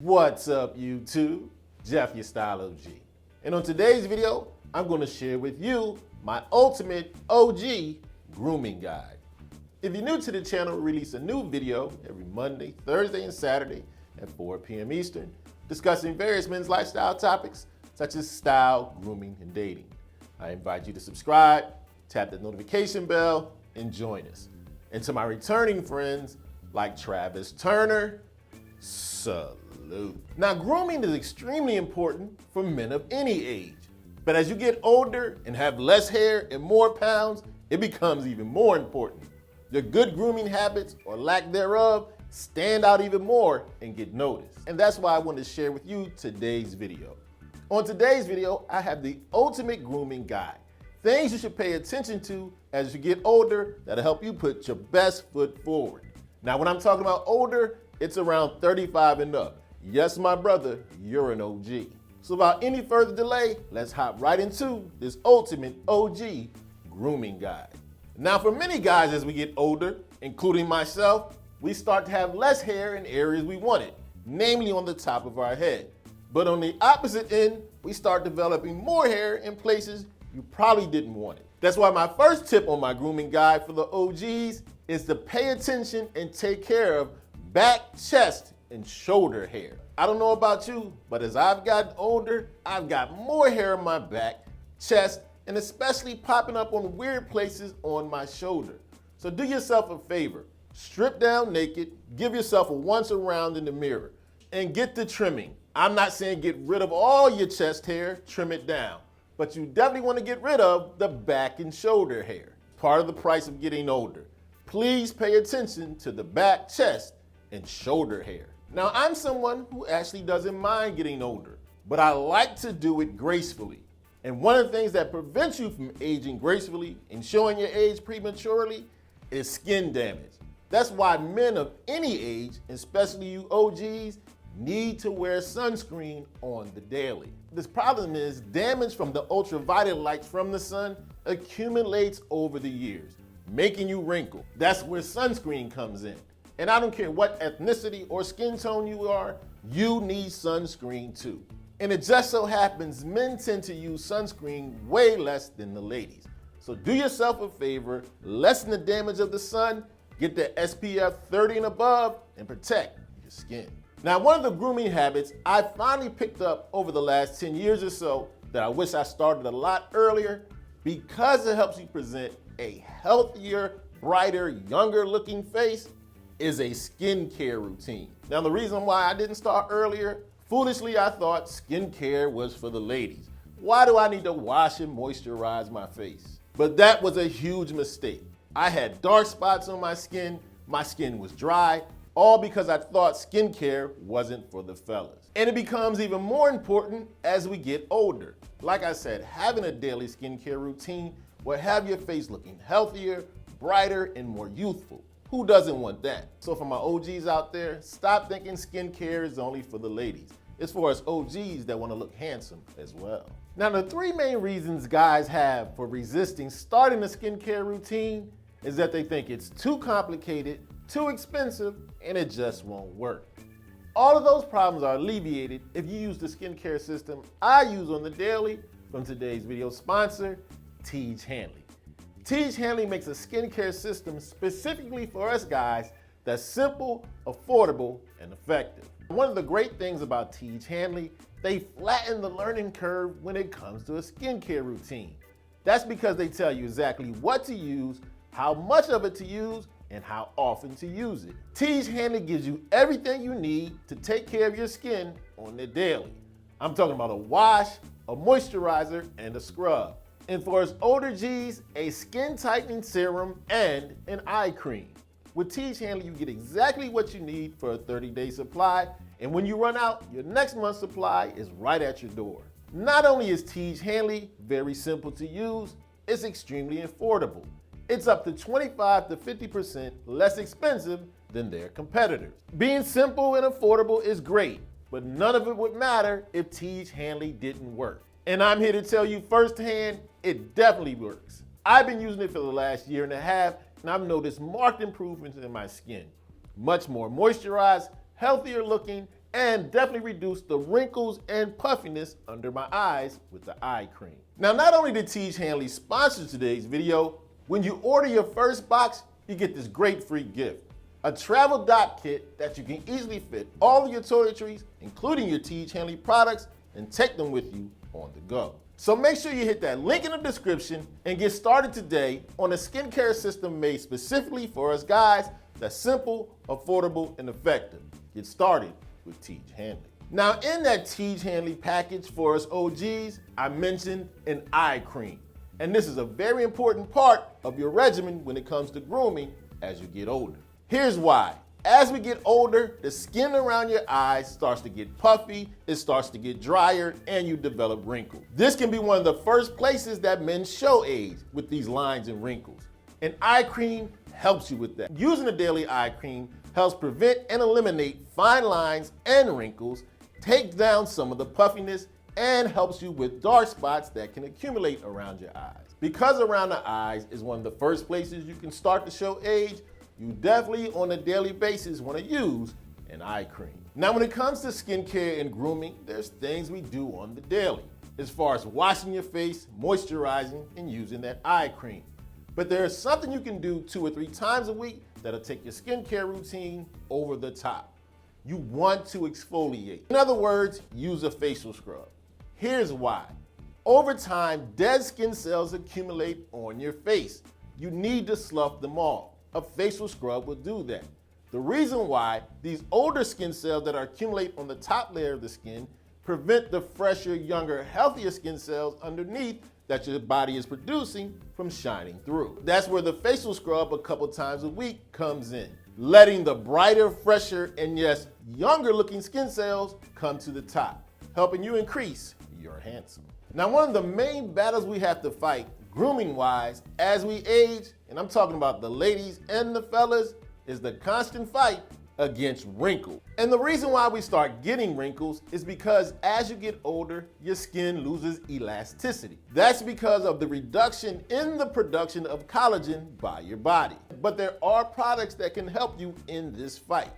What's up, YouTube? Jeff, your Style O.G. And on today's video, I'm going to share with you my ultimate OG grooming guide. If you're new to the channel, we release a new video every Monday, Thursday, and Saturday at 4 p.m. Eastern, discussing various men's lifestyle topics such as style, grooming, and dating. I invite you to subscribe, tap the notification bell, and join us. And to my returning friends like Travis Turner, salute. Now, grooming is extremely important for men of any age. But as you get older and have less hair and more pounds, it becomes even more important. Your good grooming habits or lack thereof stand out even more and get noticed. And that's why I want to share with you today's video. On today's video, I have the ultimate grooming guide. Things you should pay attention to as you get older that'll help you put your best foot forward. Now, when I'm talking about older, it's around 35 and up. Yes, my brother, you're an OG. So without any further delay, let's hop right into this ultimate OG grooming guide. Now, for many guys as we get older, including myself, we start to have less hair in areas we wanted, namely on the top of our head. But on the opposite end, we start developing more hair in places you probably didn't want it. That's why my first tip on my grooming guide for the OGs is to pay attention and take care of back, chest, and shoulder hair. I don't know about you, but as I've gotten older, I've got more hair on my back, chest, and especially popping up on weird places on my shoulder. So do yourself a favor, strip down naked, give yourself a once around in the mirror, and get the trimming. I'm not saying get rid of all your chest hair, trim it down, but you definitely want to get rid of the back and shoulder hair. Part of the price of getting older. Please pay attention to the back, chest, and shoulder hair. Now, I'm someone who actually doesn't mind getting older, but I like to do it gracefully. And one of the things that prevents you from aging gracefully and showing your age prematurely is skin damage. That's why men of any age, especially you OGs, need to wear sunscreen on the daily. This problem is damage from the ultraviolet light from the sun accumulates over the years, making you wrinkle. That's where sunscreen comes in. And I don't care what ethnicity or skin tone you are, you need sunscreen too. And it just so happens men tend to use sunscreen way less than the ladies. So do yourself a favor, lessen the damage of the sun, get the SPF 30 and above, and protect your skin. Now, one of the grooming habits I finally picked up over the last 10 years or so that I wish I started a lot earlier, because it helps you present a healthier, brighter, younger looking face, is a skincare routine. Now, the reason why I didn't start earlier, foolishly I thought skincare was for the ladies. Why do I need to wash and moisturize my face? But that was a huge mistake. I had dark spots on my skin was dry, all because I thought skincare wasn't for the fellas. And it becomes even more important as we get older. Like I said, having a daily skincare routine will have your face looking healthier, brighter, and more youthful. Who doesn't want that? So for my OGs out there, stop thinking skincare is only for the ladies. It's for us OGs that want to look handsome as well. Now, the three main reasons guys have for resisting starting a skincare routine is that they think it's too complicated, too expensive, and it just won't work. All of those problems are alleviated if you use the skincare system I use on the daily from today's video sponsor, Tiege Hanley. Tiege Hanley makes a skincare system specifically for us guys that's simple, affordable, and effective. One of the great things about Tiege Hanley, they flatten the learning curve when it comes to a skincare routine. That's because they tell you exactly what to use, how much of it to use, and how often to use it. Tiege Hanley gives you everything you need to take care of your skin on the daily. I'm talking about a wash, a moisturizer, and a scrub. And for us older G's, a skin tightening serum and an eye cream. With Tiege Hanley, you get exactly what you need for a 30-day supply, and when you run out, your next month's supply is right at your door. Not only is Tiege Hanley very simple to use, it's extremely affordable. It's up to 25 to 50% less expensive than their competitors. Being simple and affordable is great, but none of it would matter if Tiege Hanley didn't work. And I'm here to tell you firsthand, it definitely works. I've been using it for the last year and a half, and I've noticed marked improvements in my skin. Much more moisturized, healthier looking, and definitely reduce the wrinkles and puffiness under my eyes with the eye cream. Now, not only did Tiege Hanley sponsor today's video, when you order your first box, you get this great free gift. A travel dopp kit that you can easily fit all of your toiletries, including your Tiege Hanley products, and take them with you on the go. So make sure you hit that link in the description and get started today on a skincare system made specifically for us guys that's simple, affordable, and effective. Get started with Tiege Hanley. Now, in that Tiege Hanley package for us OGs, I mentioned an eye cream. And this is a very important part of your regimen when it comes to grooming as you get older. Here's why. As we get older, the skin around your eyes starts to get puffy, it starts to get drier, and you develop wrinkles. This can be one of the first places that men show age with these lines and wrinkles. An eye cream helps you with that. Using a daily eye cream helps prevent and eliminate fine lines and wrinkles, takes down some of the puffiness, and helps you with dark spots that can accumulate around your eyes. Because around the eyes is one of the first places you can start to show age, you definitely on a daily basis want to use an eye cream. Now, when it comes to skincare and grooming, there's things we do on the daily, as far as washing your face, moisturizing, and using that eye cream. But there's something you can do 2 or 3 times a week that'll take your skincare routine over the top. You want to exfoliate. In other words, use a facial scrub. Here's why. Over time, dead skin cells accumulate on your face. You need to slough them off. A facial scrub will do that. The reason why, these older skin cells that accumulate on the top layer of the skin prevent the fresher, younger, healthier skin cells underneath that your body is producing from shining through. That's where the facial scrub a couple times a week comes in, letting the brighter, fresher, and yes, younger looking skin cells come to the top, helping you increase your handsome. Now, one of the main battles we have to fight grooming wise as we age, and I'm talking about the ladies and the fellas, is the constant fight against wrinkles. And the reason why we start getting wrinkles is because as you get older, your skin loses elasticity. That's because of the reduction in the production of collagen by your body. But there are products that can help you in this fight.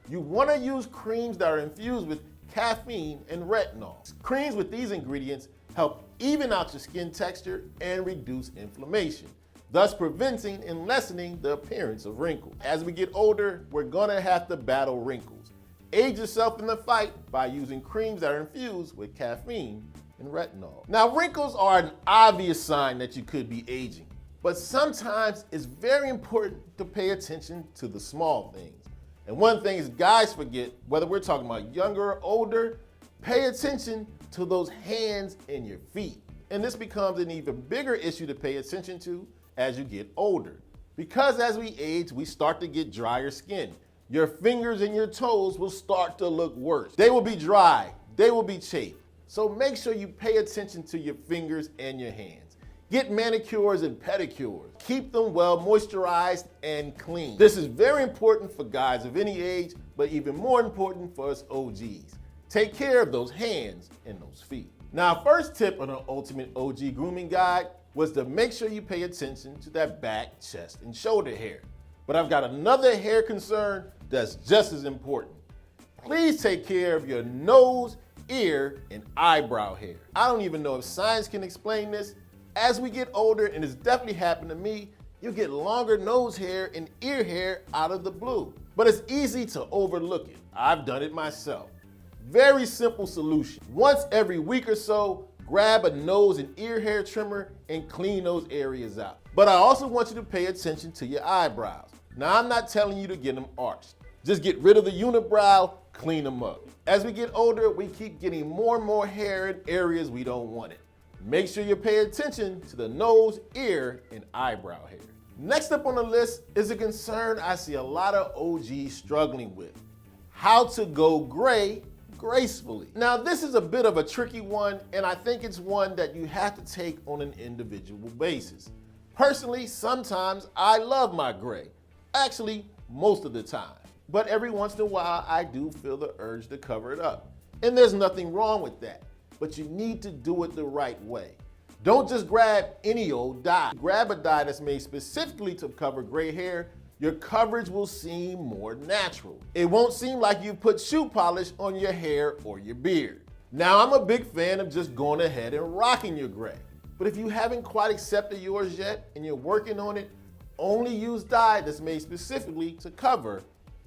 You want to use creams that are infused with caffeine and retinol. Creams with these ingredients help even out your skin texture and reduce inflammation, thus preventing and lessening the appearance of wrinkles. As we get older, we're gonna have to battle wrinkles. Age yourself in the fight by using creams that are infused with caffeine and retinol. Now, wrinkles are an obvious sign that you could be aging, but sometimes it's very important to pay attention to the small things. And one thing is guys forget, whether we're talking about younger or older, pay attention to those hands and your feet. And this becomes an even bigger issue to pay attention to as you get older. Because as we age, we start to get drier skin. Your fingers and your toes will start to look worse. They will be dry, they will be chafed. So make sure you pay attention to your fingers and your hands. Get manicures and pedicures. Keep them well moisturized and clean. This is very important for guys of any age, but even more important for us OGs. Take care of those hands and those feet. Now, first tip on the Ultimate OG Grooming Guide was to make sure you pay attention to that back, chest, and shoulder hair. But I've got another hair concern that's just as important. Please take care of your nose, ear, and eyebrow hair. I don't even know if science can explain this. As we get older, and it's definitely happened to me, you get longer nose hair and ear hair out of the blue. But it's easy to overlook it. I've done it myself. Very simple solution. Once every week or so, grab a nose and ear hair trimmer and clean those areas out. But I also want you to pay attention to your eyebrows. Now, I'm not telling you to get them arched. Just get rid of the unibrow, clean them up. As we get older, we keep getting more and more hair in areas we don't want it. Make sure you pay attention to the nose, ear, and eyebrow hair. Next up on the list is a concern I see a lot of OGs struggling with: how to go gray gracefully. Now, this is a bit of a tricky one, and I think it's one that you have to take on an individual basis. Personally, sometimes I love my gray. Actually, most of the time. But every once in a while, I do feel the urge to cover it up. And there's nothing wrong with that, but you need to do it the right way. Don't just grab any old dye. Grab a dye that's made specifically to cover gray hair your coverage will seem more natural. It won't seem like you put shoe polish on your hair or your beard. Now, I'm a big fan of just going ahead and rocking your gray. But if you haven't quite accepted yours yet and you're working on it, only use dye that's made specifically to cover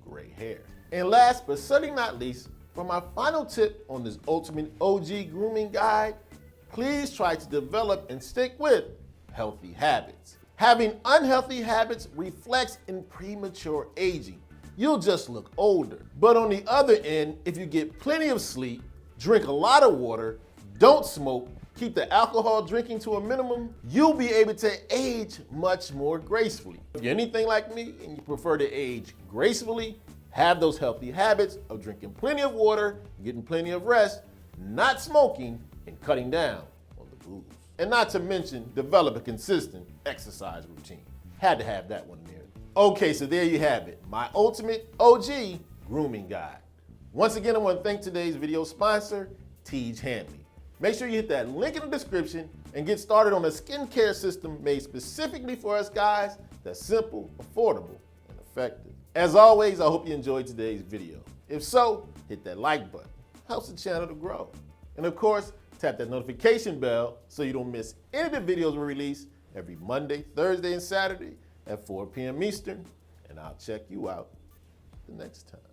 gray hair. And last but certainly not least, for my final tip on this ultimate OG grooming guide, please try to develop and stick with healthy habits. Having unhealthy habits reflects in premature aging. You'll just look older. But on the other end, if you get plenty of sleep, drink a lot of water, don't smoke, keep the alcohol drinking to a minimum, you'll be able to age much more gracefully. If you're anything like me and you prefer to age gracefully, have those healthy habits of drinking plenty of water, getting plenty of rest, not smoking, and cutting down on the booze. And not to mention, develop a consistent exercise routine. Had to have that one there. Okay, so there you have it, my ultimate OG grooming guide. Once again, I want to thank today's video sponsor, Tiege Hanley. Make sure you hit that link in the description and get started on a skincare system made specifically for us guys that's simple, affordable, and effective. As always, I hope you enjoyed today's video. If so, hit that like button. Helps the channel to grow. And of course, tap that notification bell so you don't miss any of the videos we release every Monday, Thursday, and Saturday at 4 p.m. Eastern. And I'll check you out the next time.